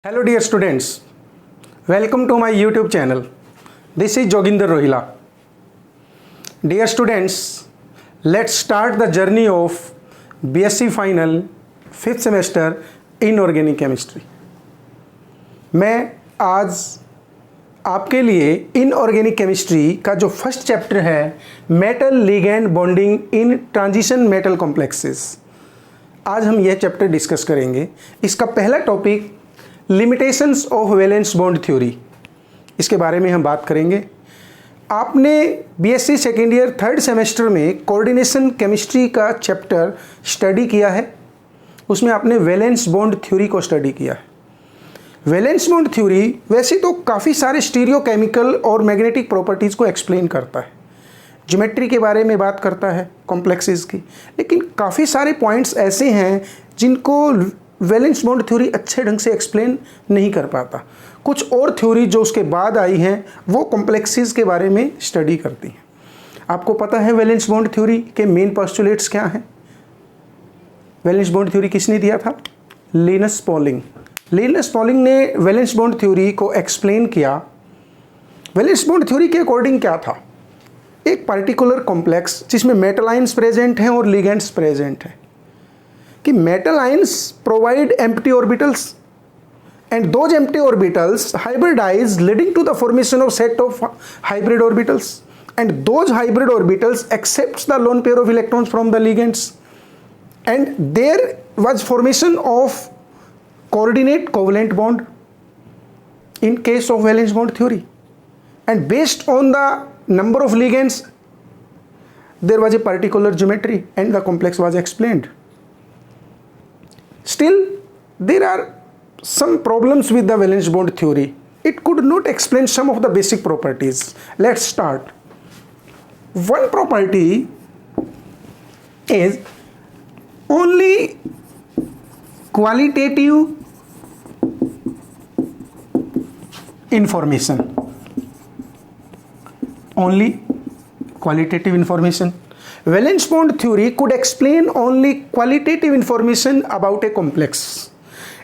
Hello dear students, welcome to my YouTube channel. This is Joginder Rohila. Dear students, let's start the journey of BSc Final 5th semester Inorganic Chemistry. मैं आज आपके लिए inorganic chemistry का जो first chapter है metal ligand bonding in transition metal complexes, आज हम यह चैप्टर डिस्कस करेंगे। इसका पहला topic limitations of valence bond theory, इसके बारे में हम बात करेंगे। आपने BSc second year third semester में कोऑर्डिनेशन केमिस्ट्री का चैप्टर स्टडी किया है, उसमें आपने वैलेंस बॉन्ड थ्योरी को स्टडी किया है। वैलेंस बॉन्ड थ्योरी वैसे तो काफ़ी सारे स्टीरियोकेमिकल और मैग्नेटिक प्रॉपर्टीज़ को एक्सप्लेन करता है, ज्योमेट्री के बारे में बात करता है कॉम्प्लेक्सेस की, लेकिन काफ़ी सारे पॉइंट्स ऐसे हैं जिनको वैलेंस बॉन्ड थ्योरी अच्छे ढंग से एक्सप्लेन नहीं कर पाता। कुछ और थ्योरी जो उसके बाद आई हैं वो कॉम्प्लेक्सेस के बारे में स्टडी करती हैं। आपको पता है वैलेंस बॉन्ड थ्योरी के मेन पोस्टुलेट्स क्या हैं? वैलेंस बॉन्ड थ्योरी किसने दिया था? Linus Pauling. लिनस पॉलिंग ने वैलेंस बॉन्ड थ्योरी को एक्सप्लेन किया। वैलेंस बॉन्ड थ्योरी के अकॉर्डिंग क्या था? एक पार्टिकुलर कॉम्प्लेक्स जिसमें मेटल आयंस प्रेजेंट हैं और लिगेंड्स प्रेजेंट हैं, कि metal ions provide empty orbitals and those empty orbitals hybridize leading to the formation of set of hybrid orbitals, and those hybrid orbitals accepts the lone pair of electrons from the ligands, and there was formation of coordinate covalent bond in case of valence bond theory, and based on the number of ligands there was a particular geometry and the complex was explained. Still there are some problems with the valence bond theory. It could not explain some of the basic properties. Let's start. One property is only qualitative information. Only qualitative information. Valence bond theory could explain only qualitative information about a complex.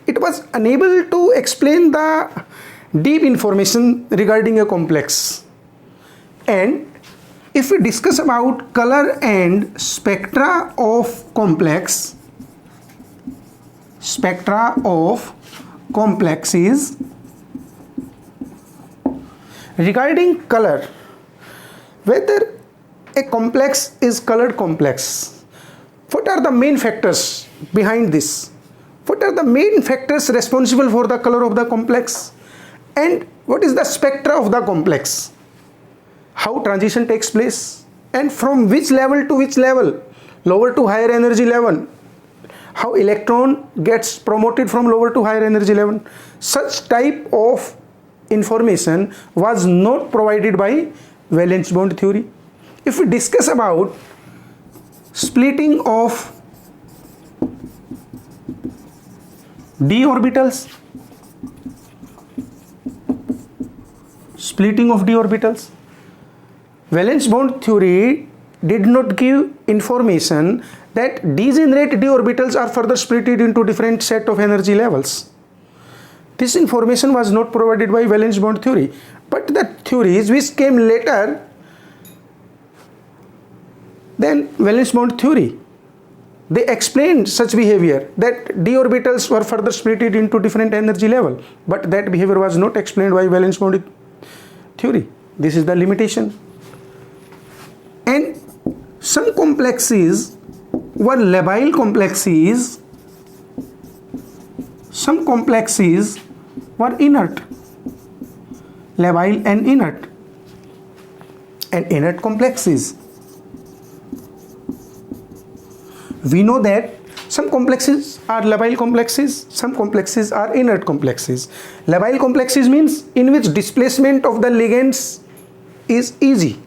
It was unable to explain the deep information regarding a complex. And if we discuss about color and spectra of complexes, regarding color, whether a complex is colored complex, what are the main factors behind this? What are the main factors responsible for the color of the complex, and what is the spectra of the complex? How transition takes place, and from which level to which level, lower to higher energy level, how electron gets promoted from lower to higher energy level. Such type of information was not provided by valence bond theory. If we discuss about splitting of d orbitals, valence bond theory did not give information that degenerate d orbitals are further splitted into different set of energy levels. This information was not provided by valence bond theory, but the theories which came later than valence bond theory, they explained such behavior that d orbitals were further split into different energy level, but that behavior was not explained by valence bond theory. This is the limitation. And some complexes were labile complexes, some complexes were inert, labile and inert. And inert complexes, we know that some complexes are labile complexes, some complexes are inert complexes. Labile complexes means in which displacement of the ligands is easy,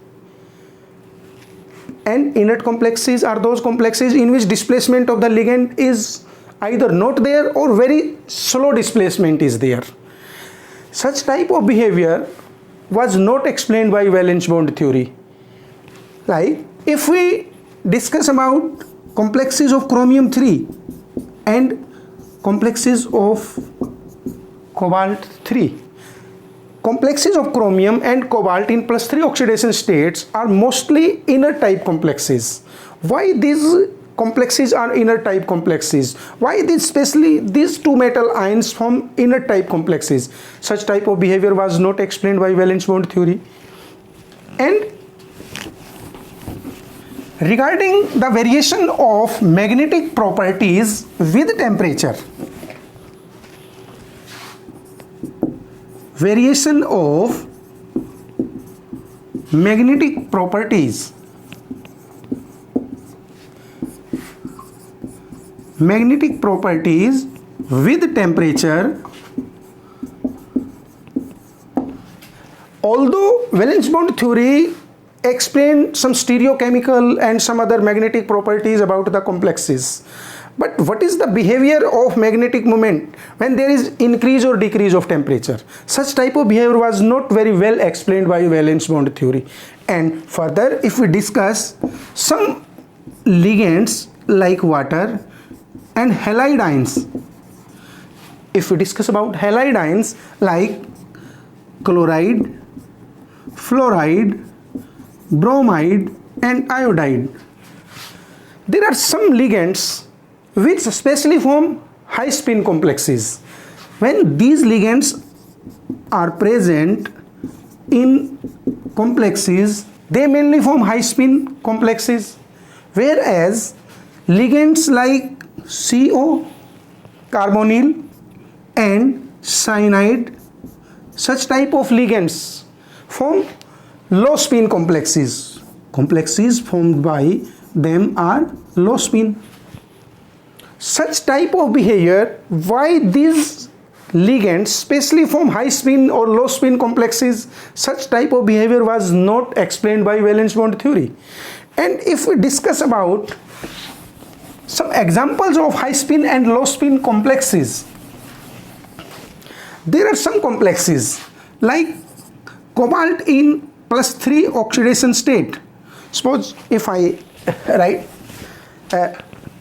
and inert complexes are those complexes in which displacement of the ligand is either not there or very slow displacement is there. Such type of behavior was not explained by valence bond theory. Like if we discuss about complexes of chromium 3 and complexes of cobalt 3. Complexes of chromium and cobalt in +3 oxidation states are mostly inner type complexes. Why these complexes are inner type complexes? Why especially these two metal ions form inner type complexes? Such type of behavior was not explained by valence bond theory. And regarding the variation of magnetic properties with temperature, variation of magnetic properties with temperature, although valence bond theory explained some stereochemical and some other magnetic properties about the complexes, but what is the behavior of magnetic moment when there is increase or decrease of temperature? Such type of behavior was not very well explained by valence bond theory. And further, if we discuss some ligands like water and halide ions, if we discuss about halide ions like chloride, fluoride, bromide and iodide, there are some ligands which especially form high spin complexes. When these ligands are present in complexes, they mainly form high spin complexes, whereas ligands like CO, carbonyl and cyanide, such type of ligands form low spin complexes. Complexes formed by them are low spin. Such type of behavior, why these ligands especially form high spin or low spin complexes, such type of behavior was not explained by valence bond theory. And if we discuss about some examples of high spin and low spin complexes, there are some complexes like cobalt in +3 oxidation state. Suppose if I write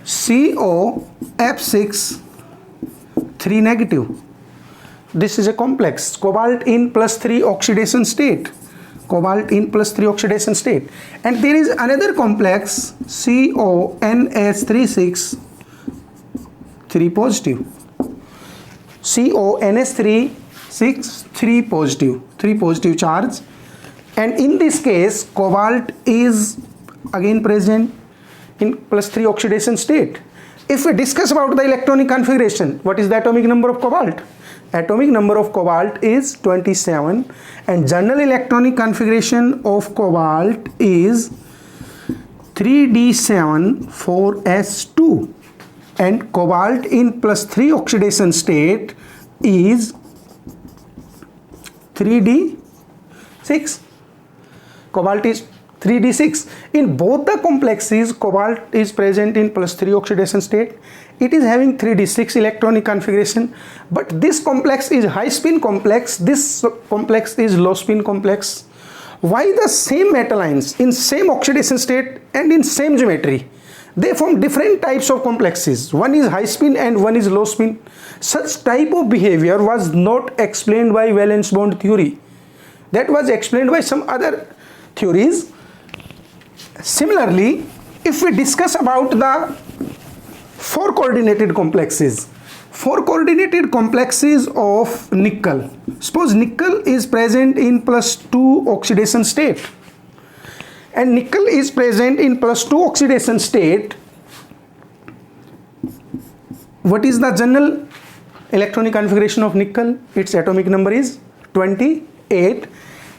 COF6 3 negative, this is a complex, cobalt in +3 oxidation state, cobalt in +3 oxidation state. And there is another complex CONH36 3 positive, CONH36 3 positive charge. And in this case cobalt is again present in +3 oxidation state. If we discuss about the electronic configuration, what is the atomic number of cobalt? Atomic number of cobalt is 27 and general electronic configuration of cobalt is 3d7 4s2, and cobalt in +3 oxidation state is 3d6. Cobalt is 3d6. In both the complexes, cobalt is present in +3 oxidation state. It is having 3d6 electronic configuration, but this complex is high spin complex, this complex is low spin complex. Why the same metal ions in same oxidation state and in same geometry, they form different types of complexes? One is high spin and one is low spin. Such type of behavior was not explained by valence bond theory. That was explained by some other theories. Similarly, if we discuss about the 4 coordinated complexes, 4 coordinated complexes of nickel. Suppose nickel is present in +2 oxidation state, and nickel is present in +2 oxidation state. What is the general electronic configuration of nickel? Its atomic number is 28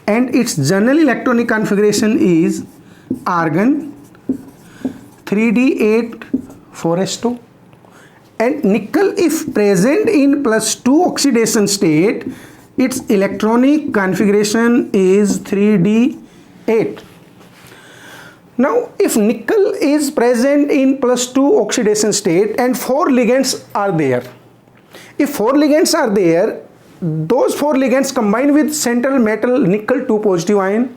and its general electronic configuration is argon 3d8 4s2. And nickel, if present in +2 oxidation state, its electronic configuration is 3d8. Now if nickel is present in +2 oxidation state and 4 ligands are there, if 4 ligands are there, those 4 ligands combine with central metal nickel 2 positive ion,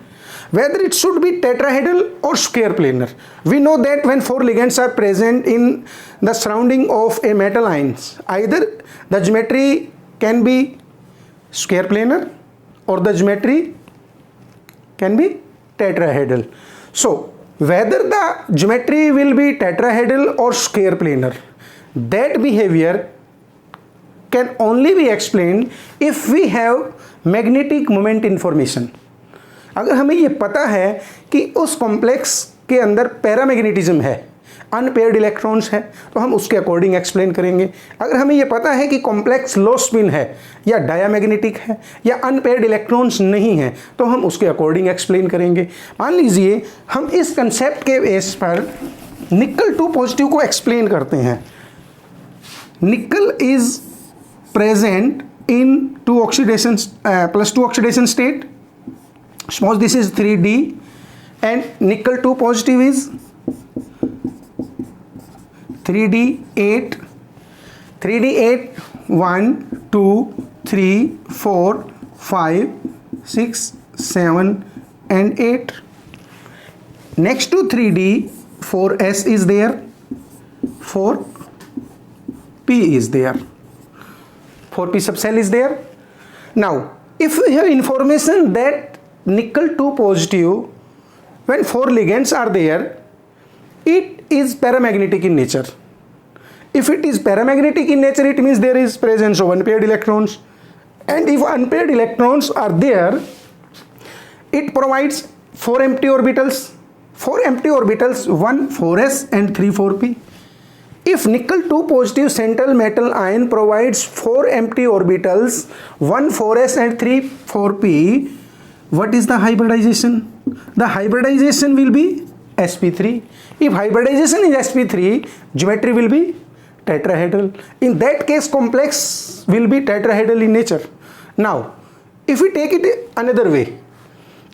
whether it should be tetrahedral or square planar. We know that when 4 ligands are present in the surrounding of a metal ions, either the geometry can be square planar, or the geometry can be tetrahedral. So whether the geometry will be tetrahedral or square planar, that behavior can only be explained if we have magnetic moment information. अगर हमें ये पता है कि उस complex के अंदर paramagnetism है, अनपेयर्ड इलेक्ट्रॉन्स है, तो हम उसके अकॉर्डिंग एक्सप्लेन करेंगे. अगर हमें ये पता है कि कॉम्प्लेक्स लो स्पिन है या डायामैग्नेटिक है या अनपेयर्ड इलेक्ट्रॉन्स नहीं है, तो हम उसके अकॉर्डिंग एक्सप्लेन करेंगे. मान लीजिए हम इस कंसेप्ट के बेस पर निकल 2 पॉजिटिव को एक्सप्लेन करते हैं. निकल is present in +2 oxidation state. Suppose this is 3D and nickel 2 positive is 3D8. 3D8 1 2 3 4 5 6 7 and 8. Next to 3D 4s is there, 4p is there, 4p subcell is there. Now if we have information that nickel 2 positive, when 4 ligands are there, it is paramagnetic in nature. If it is paramagnetic in nature, it means there is presence of unpaired electrons, and if unpaired electrons are there, it provides 4 empty orbitals, 1 4s and 3 4p. If nickel 2 positive central metal ion provides 4 empty orbitals, 1 4s and 3 4p, what is the hybridization? The hybridization will be sp3. If hybridization is sp3, geometry will be tetrahedral. In that case, complex will be tetrahedral in nature. Now if we take it another way,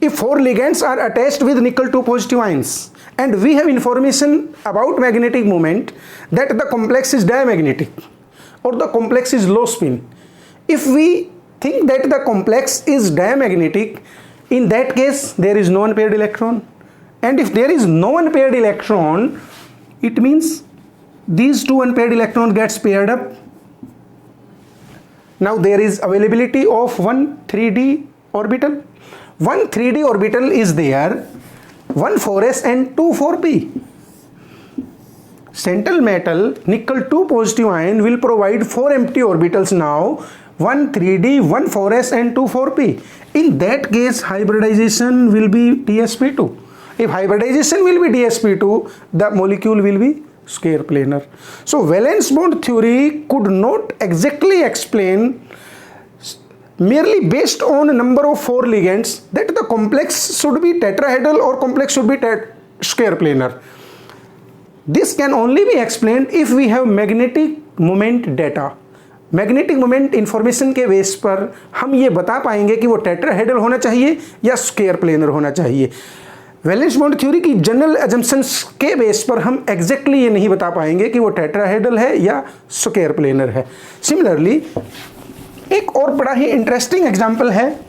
if 4 ligands are attached with nickel 2 positive ions and we have information about magnetic moment that the complex is diamagnetic or the complex is low spin, if we think that the complex is diamagnetic, in that case there is no unpaired electron, and if there is no unpaired electron, it means these 2 unpaired electrons gets paired up. Now there is availability of one 3D orbital. One 3D orbital is there, 1 4s and 2 4p. Central metal nickel 2 positive ion will provide 4 empty orbitals now, 1 3D, 1 4s and 2 4p. In that case, hybridization will be dsp2. If hybridization will be dsp2, the molecule will be square planar. So valence bond theory could not exactly explain, merely based on a number of 4 ligands, that the complex should be tetrahedral or complex should be square planar. This can only be explained if we have magnetic moment data. Magnetic moment information के base पर हम ये बता पाएंगे कि वो tetrahedral होना चाहिए या स्क्वायर प्लेनर होना चाहिए. वैलेंस बॉन्ड थ्योरी की जनरल अजम्पशंस के बेस पर हम एग्जैक्टली ये नहीं बता पाएंगे कि वो टेट्राहेड्रल है या स्क्वायर प्लेनर है. सिमिलरली एक और बड़ा ही इंटरेस्टिंग एग्जांपल है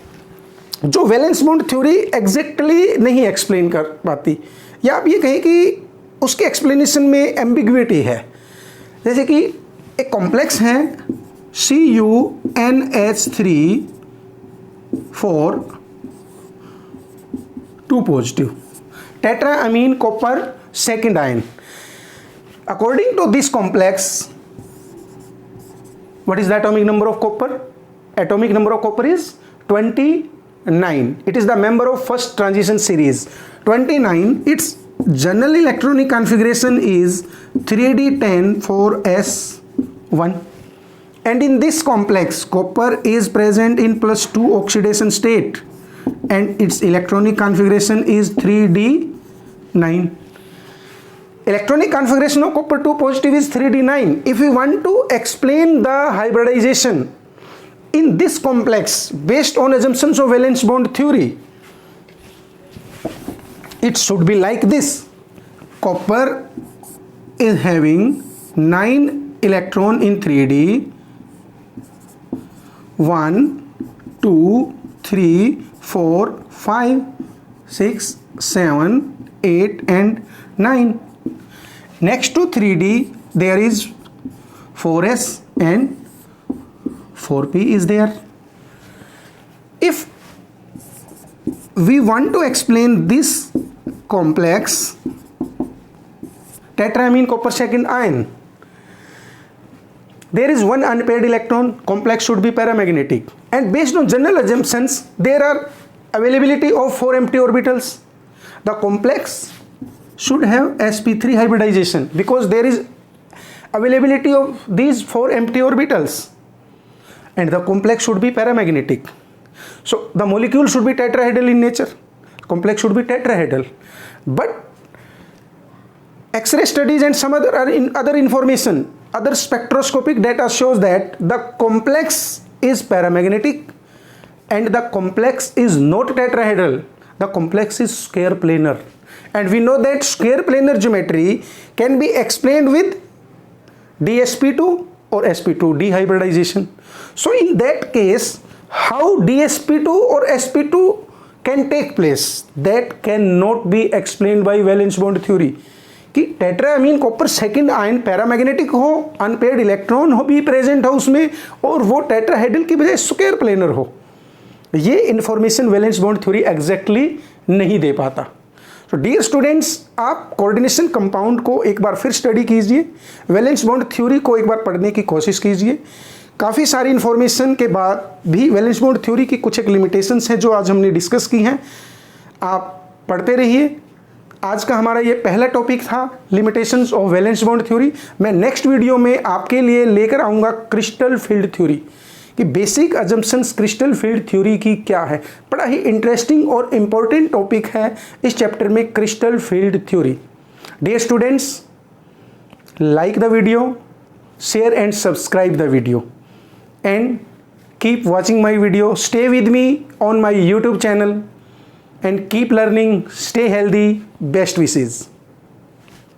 जो वैलेंस बॉन्ड थ्योरी एग्जैक्टली नहीं एक्सप्लेन कर पाती, या आप ये कहें कि उसके एक्सप्लेनेशन में एम्बिग्विटी है. जैसे कि एक कॉम्प्लेक्स है CuNH3 4 2 positive, tetraamine copper second ion. According to this complex, what is the atomic number of copper? Atomic number of copper is 29. It is the member of first transition series 29. Its general electronic configuration is 3d10 4s1, and in this complex copper is present in +2 oxidation state and its electronic configuration is 3d9. Electronic configuration of copper 2 positive is 3d9. If we want to explain the hybridization in this complex based on assumptions of valence bond theory, it should be like this. Copper is having 9 electron in 3d, 1 2 3 4 5 6 7 8 and 9. Next to 3d there is 4s and 4p is there. if we want to explain this complex tetraamine copper second ion, there is one unpaired electron, complex should be paramagnetic, and based on general assumptions there are availability of 4 empty orbitals. The complex should have sp3 hybridization because there is availability of these 4 empty orbitals, and the complex should be paramagnetic. So the molecule should be tetrahedral in nature, complex should be tetrahedral. But X-ray studies and some other information, other spectroscopic data shows that the complex is paramagnetic and the complex is not tetrahedral. The complex is square planar, and we know that square planar geometry can be explained with dsp2 or sp2 dehybridization. So in that case, how dsp2 or sp2 can take place, that cannot be explained by valence bond theory कि tetrammine copper second ion paramagnetic हो, unpaired electron हो भी present हो उसमें, और वो tetrahedral की बजाय स्क्वायर प्लेनर हो. ये information valence bond theory exactly नहीं दे पाता. तो डियर स्टूडेंट्स, आप कोऑर्डिनेशन कंपाउंड को एक बार फिर स्टडी कीजिए, वैलेंस बॉन्ड थ्योरी को एक बार पढ़ने की कोशिश कीजिए. काफ़ी सारी इन्फॉर्मेशन के बाद भी वैलेंस बॉन्ड थ्योरी की कुछ एक लिमिटेशंस हैं जो आज हमने डिस्कस की हैं. आप पढ़ते रहिए. आज का हमारा ये पहला टॉपिक था limitations of valence bond theory. मैं नेक्स्ट वीडियो में आपके लिए लेकर आऊँगा क्रिस्टल फील्ड थ्योरी कि basic assumptions crystal field theory की क्या है. बड़ा ही इंटरेस्टिंग और इम्पोर्टेंट टॉपिक है इस चैप्टर में crystal field theory. Dear students, like the video, share and subscribe the video, and keep watching my video. Stay with me on my YouTube channel and keep learning. Stay healthy. Best wishes.